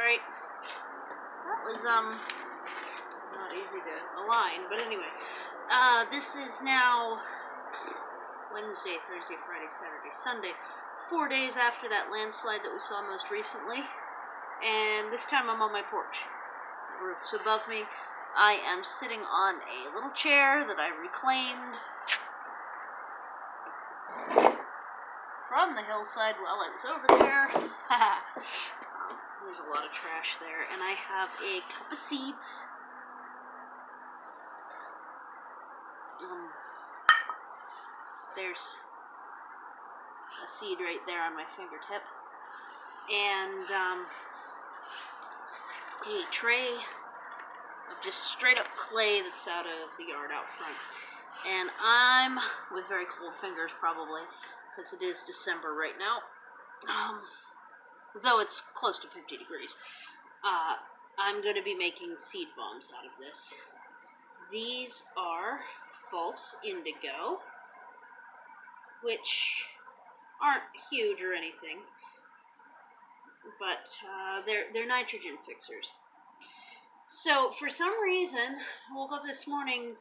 Alright. That was, not easy to align, but anyway. This is now Wednesday, Thursday, Friday, Saturday, Sunday. 4 days after that landslide that we saw most recently. And this time I'm on my porch. The roof's above me. I am sitting on a little chair that I reclaimed from the hillside while I was over there. There's a lot of trash there, and I have a cup of seeds. There's a seed right there on my fingertip, and a tray of just straight up clay that's out of the yard out front. And I'm, with very cold fingers probably, because it is December right now, though it's close to 50 degrees, I'm going to be making seed bombs out of this. These are false indigo, which aren't huge or anything, but they're nitrogen fixers. So for some reason, I woke up this morning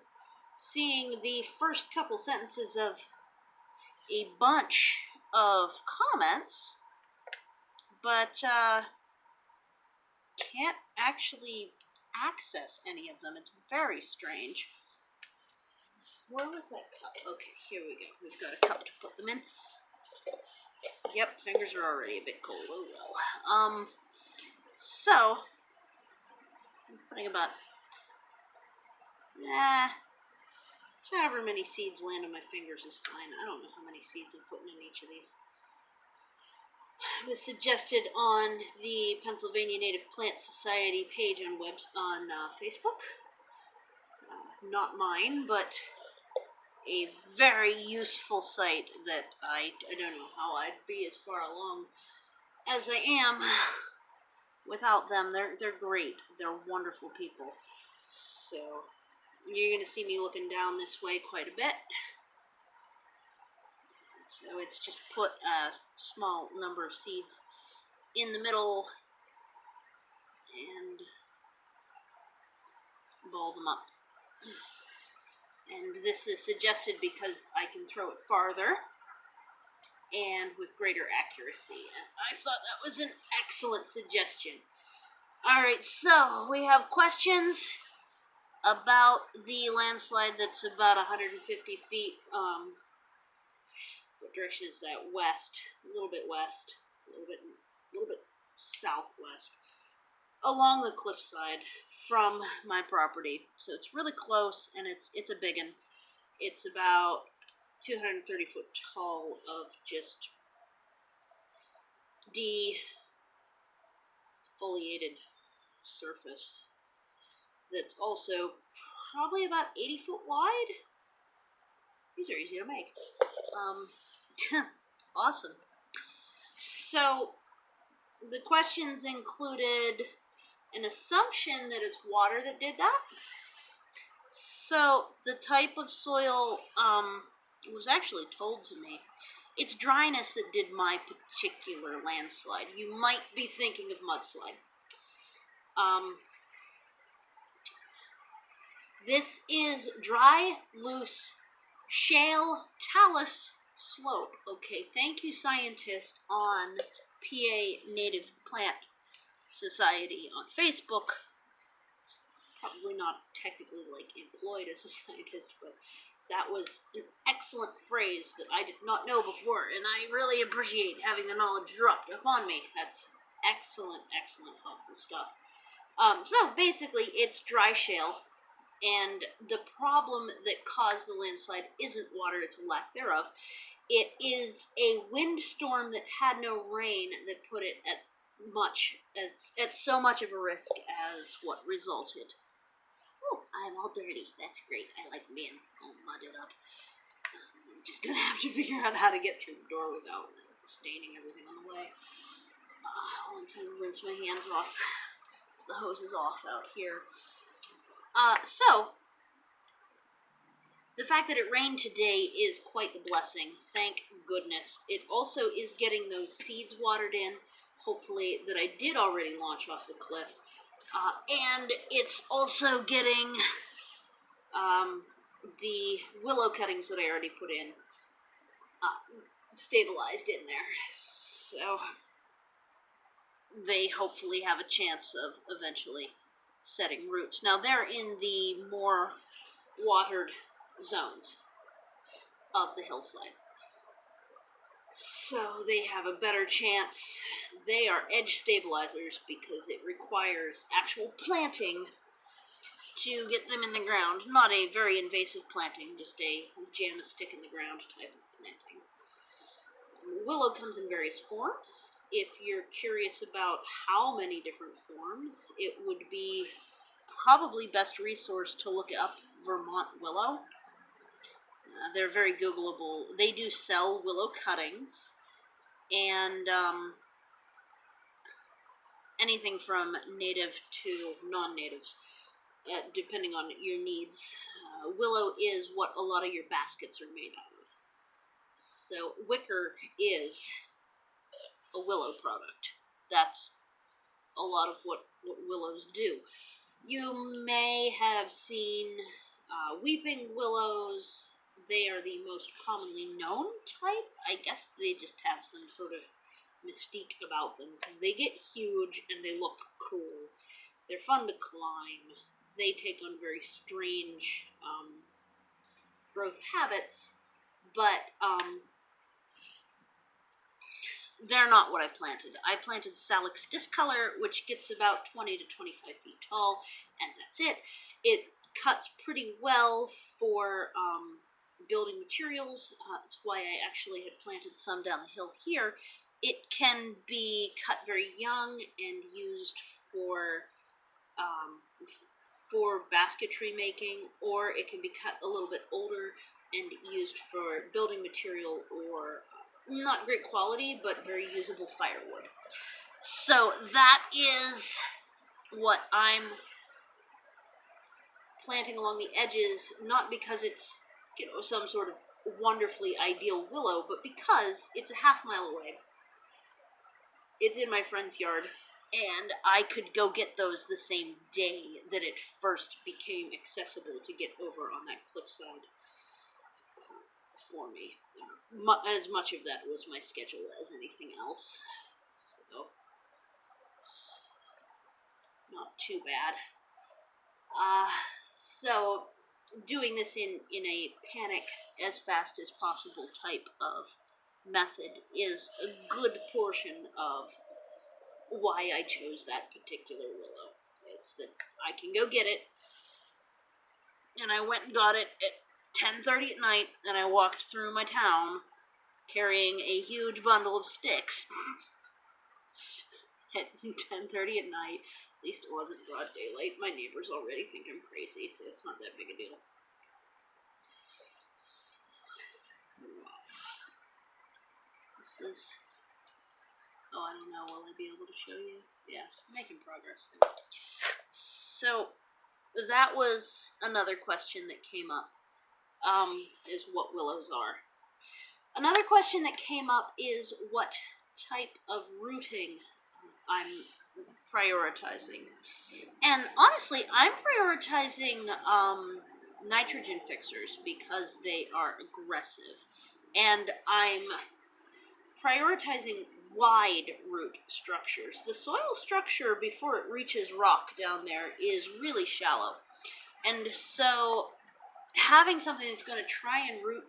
seeing the first couple sentences of a bunch of comments, but can't actually access any of them. It's very strange. Where was that cup? Okay, here we go. We've got a cup to put them in. Yep, fingers are already a bit cold. Oh well. So I'm putting about however many seeds land on my fingers is fine. I don't know how many seeds I'm putting in each of these. It was suggested on the Pennsylvania Native Plant Society page on Facebook. Not mine, but a very useful site that I don't know how I'd be as far along as I am without them. They're great. They're wonderful people. So you're going to see me looking down this way quite a bit. So it's just put a small number of seeds in the middle and ball them up. And this is suggested because I can throw it farther and with greater accuracy. And I thought that was an excellent suggestion. Alright, so we have questions about the landslide that's about 150 feet. What direction is that? West. A little bit west. A little bit southwest. Along the cliffside from my property. So it's really close, and it's a biggin. It's about 230 foot tall of just defoliated surface that's also probably about 80 foot wide. These are easy to make. Awesome. So the questions included an assumption that it's water that did that. So the type of soil was actually told to me. It's dryness that did my particular landslide. You might be thinking of mudslide. This is dry, loose, shale, talus slope. Okay, thank you, scientist on PA Native Plant Society on Facebook. Probably not technically employed as a scientist, but that was an excellent phrase that I did not know before, and I really appreciate having the knowledge dropped upon me. That's excellent, helpful stuff. So basically, it's dry shale, and the problem that caused the landslide isn't water, it's a lack thereof. It is a windstorm that had no rain that put it at so much of a risk as what resulted. Oh, I'm all dirty. That's great. I like being all mudded up. I'm just gonna have to figure out how to get through the door without staining everything on the way. Once I rinse my hands off, the hose is off out here. So the fact that it rained today is quite the blessing. Thank goodness. It also is getting those seeds watered in. hopefully, that I did already launch off the cliff. And it's also getting the willow cuttings that I already put in stabilized in there. So they hopefully have a chance of eventually setting roots. Now they're in the more watered zones of the hillside, so they have a better chance. They are edge stabilizers because it requires actual planting to get them in the ground. Not a very invasive planting, just a jam a stick in the ground type of planting. Willow comes in various forms. If you're curious about how many different forms, it would be probably best resource to look up Vermont willow. They're very Googleable. They do sell willow cuttings, and anything from native to non-natives, depending on your needs. Willow is what a lot of your baskets are made out of. So wicker is a willow product. That's a lot of what willows do. You may have seen weeping willows. They are the most commonly known type. I guess they just have some sort of mystique about them because they get huge and they look cool. They're fun to climb. They take on very strange growth habits, but they're not what I've planted. I planted Salix discolor, which gets about 20 to 25 feet tall, and that's it. It cuts pretty well for building materials. That's why I actually had planted some down the hill here. It can be cut very young and used for basketry making, or it can be cut a little bit older and used for building material or not great quality, but very usable firewood. So that is what I'm planting along the edges, not because it's, some sort of wonderfully ideal willow, but because it's a half-mile away. It's in my friend's yard, and I could go get those the same day that it first became accessible to get over on that cliffside for me. As much of that was my schedule as anything else, so it's not too bad. So doing this in a panic as fast as possible type of method is a good portion of why I chose that particular willow. Is that I can go get it, and I went and got it at 10:30 at night, and I walked through my town carrying a huge bundle of sticks at 10:30 at night. At least it wasn't broad daylight. My neighbors already think I'm crazy, so it's not that big a deal. This is... Oh, I don't know. Will I be able to show you? Yeah, making progress there. So, that was another question that came up, is what willows are. Another question that came up is what type of rooting I'm prioritizing. And honestly, I'm prioritizing nitrogen fixers because they are aggressive. And I'm prioritizing wide root structures. The soil structure before it reaches rock down there is really shallow. And so having something that's going to try and root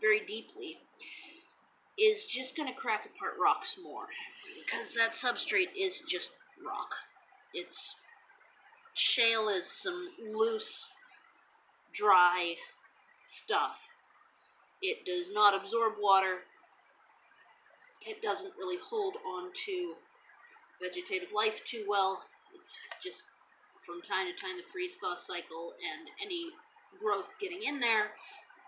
very deeply is just going to crack apart rocks more, because that substrate is just rock. It's shale is some loose, dry stuff. It does not absorb water. It doesn't really hold on to vegetative life too well. It's just from time to time the freeze-thaw cycle, and any growth getting in there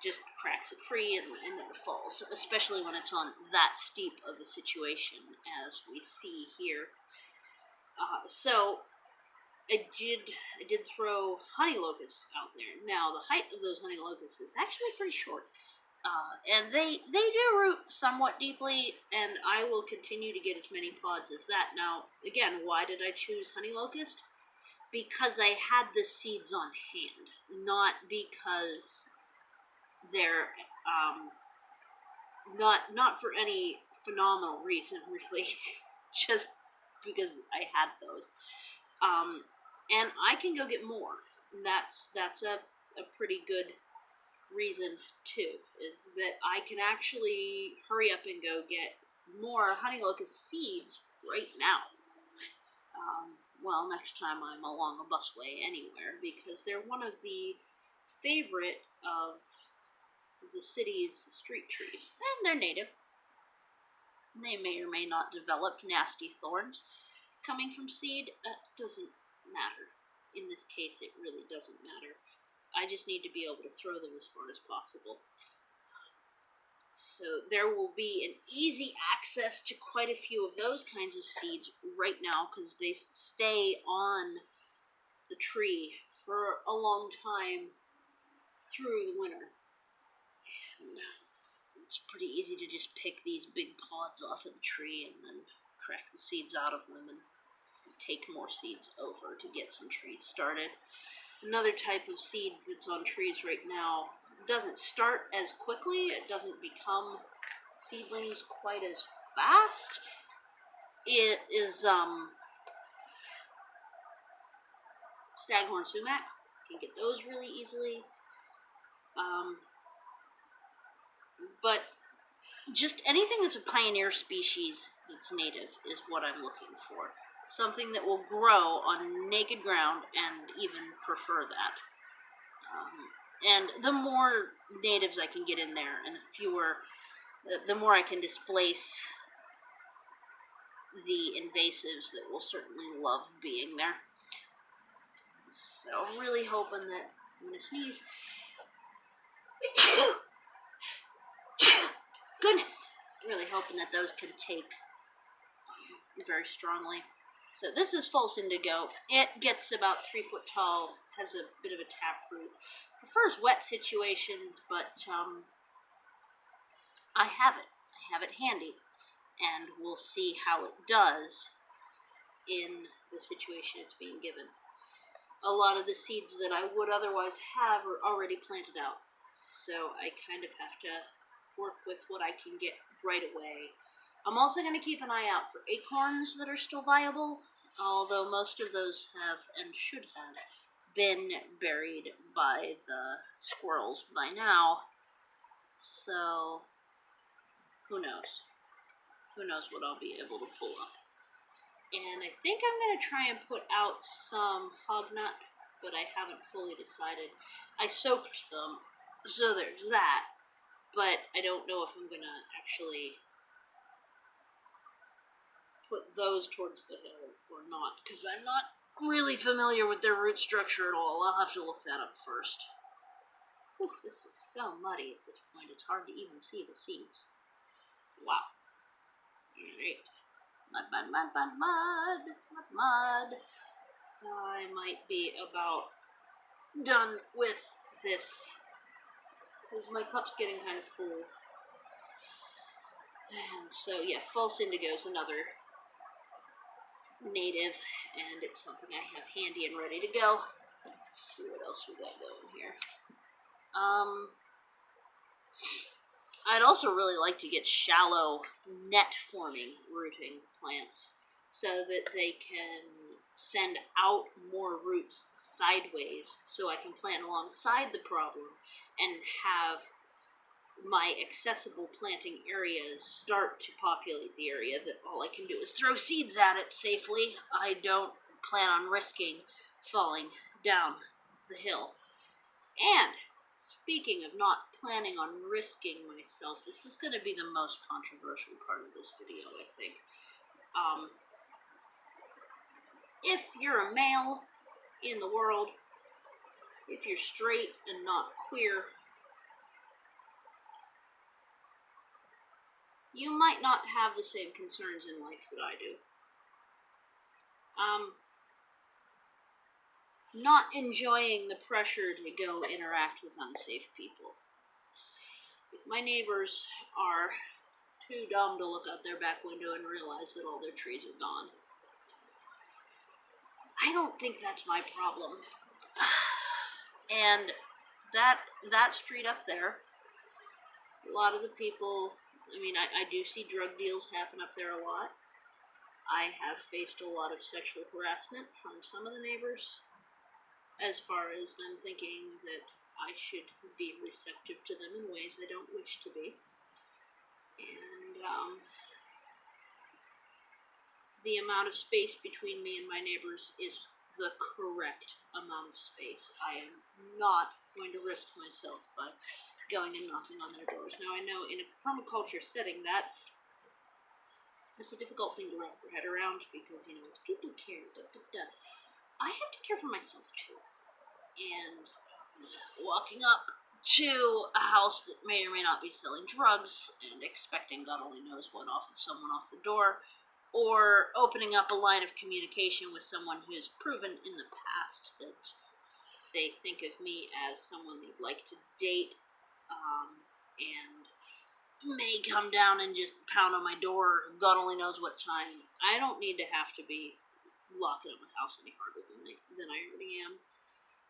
just cracks it free and it falls, especially when it's on that steep of a situation as we see here. So I did throw honey locusts out there. Now the height of those honey locusts is actually pretty short. And they do root somewhat deeply, and I will continue to get as many pods as that. Now, again, why did I choose honey locust? Because I had the seeds on hand, not because they're not for any phenomenal reason, really, just because I had those. And I can go get more. And that's a pretty good reason too, is that I can actually hurry up and go get more honey locust seeds right now. Well, next time I'm along a busway anywhere, because they're one of the favorite of the city's street trees, and they're native. They may or may not develop nasty thorns coming from seed. Doesn't matter. In this case, it really doesn't matter. I just need to be able to throw them as far as possible. So there will be an easy access to quite a few of those kinds of seeds right now, because they stay on the tree for a long time through the winter. And it's pretty easy to just pick these big pods off of the tree and then crack the seeds out of them and take more seeds over to get some trees started. Another type of seed that's on trees right now doesn't start as quickly. It doesn't become seedlings quite as fast. It is staghorn sumac. You can get those really easily. But just anything that's a pioneer species that's native is what I'm looking for. Something that will grow on naked ground, and even prefer that. And the more natives I can get in there, and the more I can displace the invasives that will certainly love being there. So I'm really hoping that I'm going to sneeze. Goodness! Really hoping that those can take very strongly. So this is false indigo. It gets about 3 foot tall, has a bit of a taproot. Prefers wet situations, but I have it handy, and we'll see how it does in the situation it's being given. A lot of the seeds that I would otherwise have are already planted out, so I kind of have to work with what I can get right away. I'm also going to keep an eye out for acorns that are still viable, although most of those have, and should have, been buried by the squirrels by now. So, who knows? Who knows what I'll be able to pull up. And I think I'm going to try and put out some hognut, but I haven't fully decided. I soaked them, so there's that, but I don't know if I'm going to actually put those towards the hill or not, because I'm not really familiar with their root structure at all. I'll have to look that up first. Whew, this is so muddy at this point, it's hard to even see the seeds. Wow. Alright. Mud, mud, mud, mud, mud, mud, mud. I might be about done with this, because my cup's getting kind of full. And so, yeah, false indigo is another native, and it's something I have handy and ready to go. Let's see what else we got going here. I'd also really like to get shallow net-forming rooting plants so that they can send out more roots sideways, so I can plant alongside the problem and have my accessible planting areas start to populate the area that all I can do is throw seeds at it safely. I don't plan on risking falling down the hill. And speaking of not planning on risking myself, this is going to be the most controversial part of this video, I think. If you're a male in the world, if you're straight and not queer, you might not have the same concerns in life that I do. Not enjoying the pressure to go interact with unsafe people. If my neighbors are too dumb to look out their back window and realize that all their trees are gone, I don't think that's my problem. And that street up there, a lot of the people, I do see drug deals happen up there a lot. I have faced a lot of sexual harassment from some of the neighbors, as far as them thinking that I should be receptive to them in ways I don't wish to be. And the amount of space between me and my neighbors is the correct amount of space. I am not going to risk myself by going and knocking on their doors. Now, I know in a permaculture setting, that's a difficult thing to wrap your head around, because, it's people care, I have to care for myself, too. And walking up to a house that may or may not be selling drugs and expecting God only knows what off of someone off the door, or opening up a line of communication with someone who's proven in the past that they think of me as someone they'd like to date, and may come down and just pound on my door, God only knows what time. I don't need to have to be locking up my house any harder than I already am.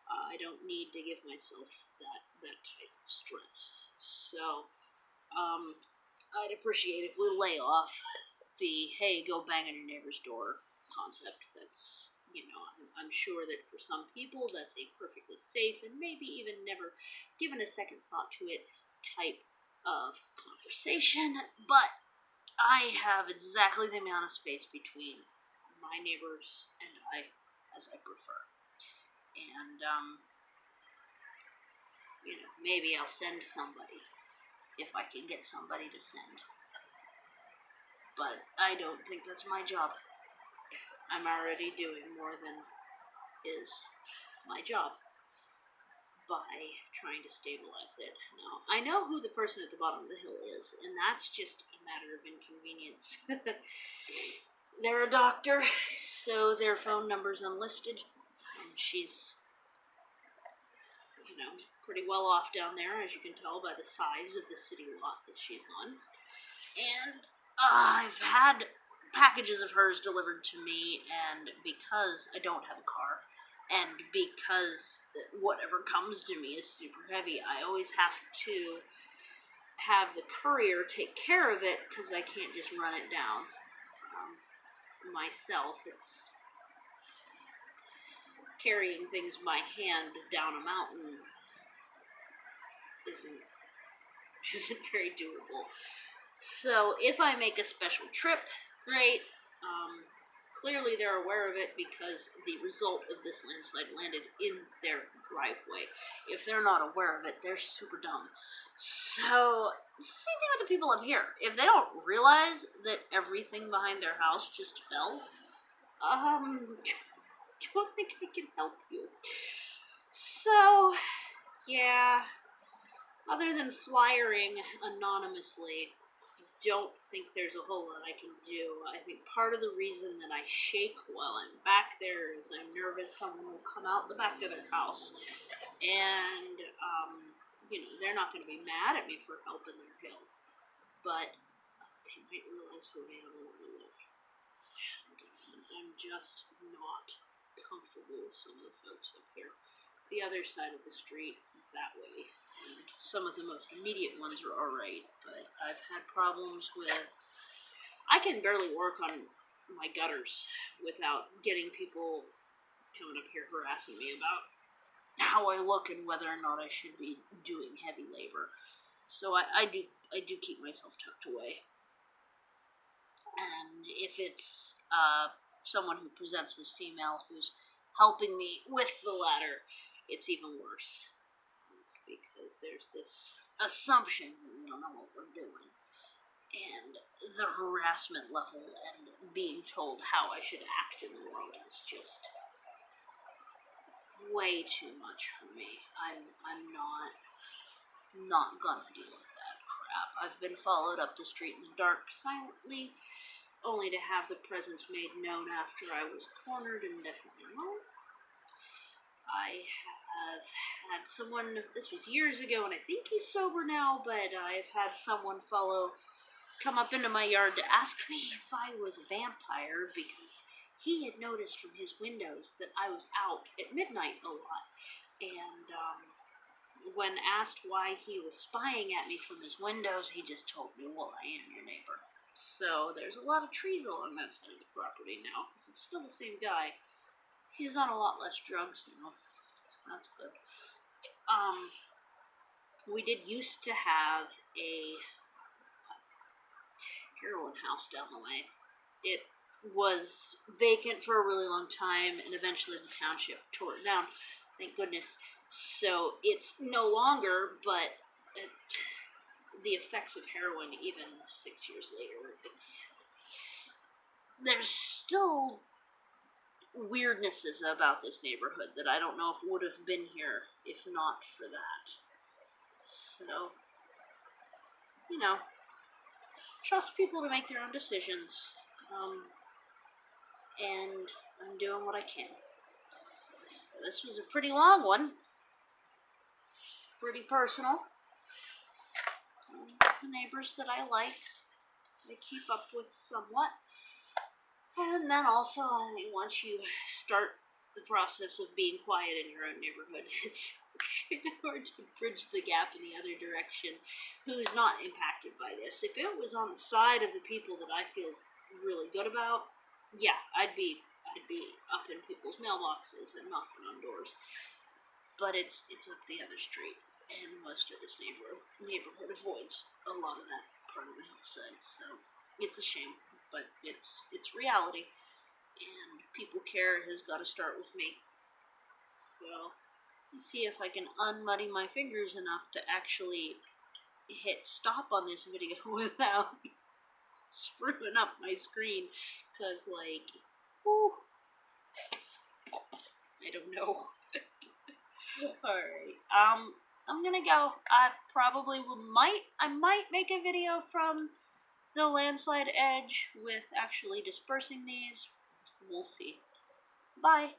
I don't need to give myself that type of stress. So, I'd appreciate if we lay off the, hey, go bang on your neighbor's door concept. That's, I'm sure that for some people that's a perfectly safe and maybe even never given a second thought to it type of conversation, but I have exactly the amount of space between my neighbors and I as I prefer. And, maybe I'll send somebody if I can get somebody to send. But I don't think that's my job. I'm already doing more than is my job by trying to stabilize it. Now, I know who the person at the bottom of the hill is, and that's just a matter of inconvenience. They're a doctor, so their phone number's unlisted. She's, pretty well off down there, as you can tell by the size of the city lot that she's on. And I've had packages of hers delivered to me, and because I don't have a car, and because whatever comes to me is super heavy, I always have to have the courier take care of it, because I can't just run it down myself. It's carrying things by hand down a mountain isn't very doable. So if I make a special trip, great. Clearly they're aware of it, because the result of this landslide landed in their driveway. If they're not aware of it, they're super dumb. So, same thing with the people up here. If they don't realize that everything behind their house just fell, don't think I can help you. So, yeah, other than flyering anonymously, don't think there's a whole lot I can do. I think part of the reason that I shake while I'm back there is I'm nervous someone will come out the back of their house, and, they're not going to be mad at me for helping their hill, but they might realize who I am and where I live. I'm just not comfortable with some of the folks up here. The other side of the street, that way, and some of the most immediate ones are alright, but I've had problems with, I can barely work on my gutters without getting people coming up here harassing me about how I look and whether or not I should be doing heavy labor. So I do keep myself tucked away. And if it's someone who presents as female who's helping me with the ladder, it's even worse, because there's this assumption that we don't know what we're doing, and the harassment level and being told how I should act in the world is just way too much for me. I'm not gonna deal with that crap. I've been followed up the street in the dark silently, only to have the presence made known after I was cornered and definitely alone. I have had someone, this was years ago, and I think he's sober now, but I've had someone come up into my yard to ask me if I was a vampire because he had noticed from his windows that I was out at midnight a lot. And when asked why he was spying at me from his windows, he just told me, well, I am your neighbor. So there's a lot of trees along that side of the property now, because it's still the same guy. He's on a lot less drugs now, so that's good. We did used to have a heroin house down the way. It was vacant for a really long time, and eventually the township tore it down. Thank goodness. So it's no longer, but the effects of heroin, even 6 years later, there's still weirdnesses about this neighborhood that I don't know if would have been here if not for that. So, trust people to make their own decisions. And I'm doing what I can. So this was a pretty long one. Pretty personal. The neighbors that I like, I keep up with somewhat. And then also, I think once you start the process of being quiet in your own neighborhood, it's kind of hard to bridge the gap in the other direction who's not impacted by this. If it was on the side of the people that I feel really good about, yeah, I'd be up in people's mailboxes and knocking on doors. But it's up the other street, and most of this neighborhood avoids a lot of that part of the hillside, so it's a shame, but it's reality, and people care has got to start with me. So let's see if I can unmuddy my fingers enough to actually hit stop on this video without screwing up my screen, because whew, I don't know. Alright, I'm gonna go. I probably I might make a video from the landslide edge with actually dispersing these. We'll see. Bye.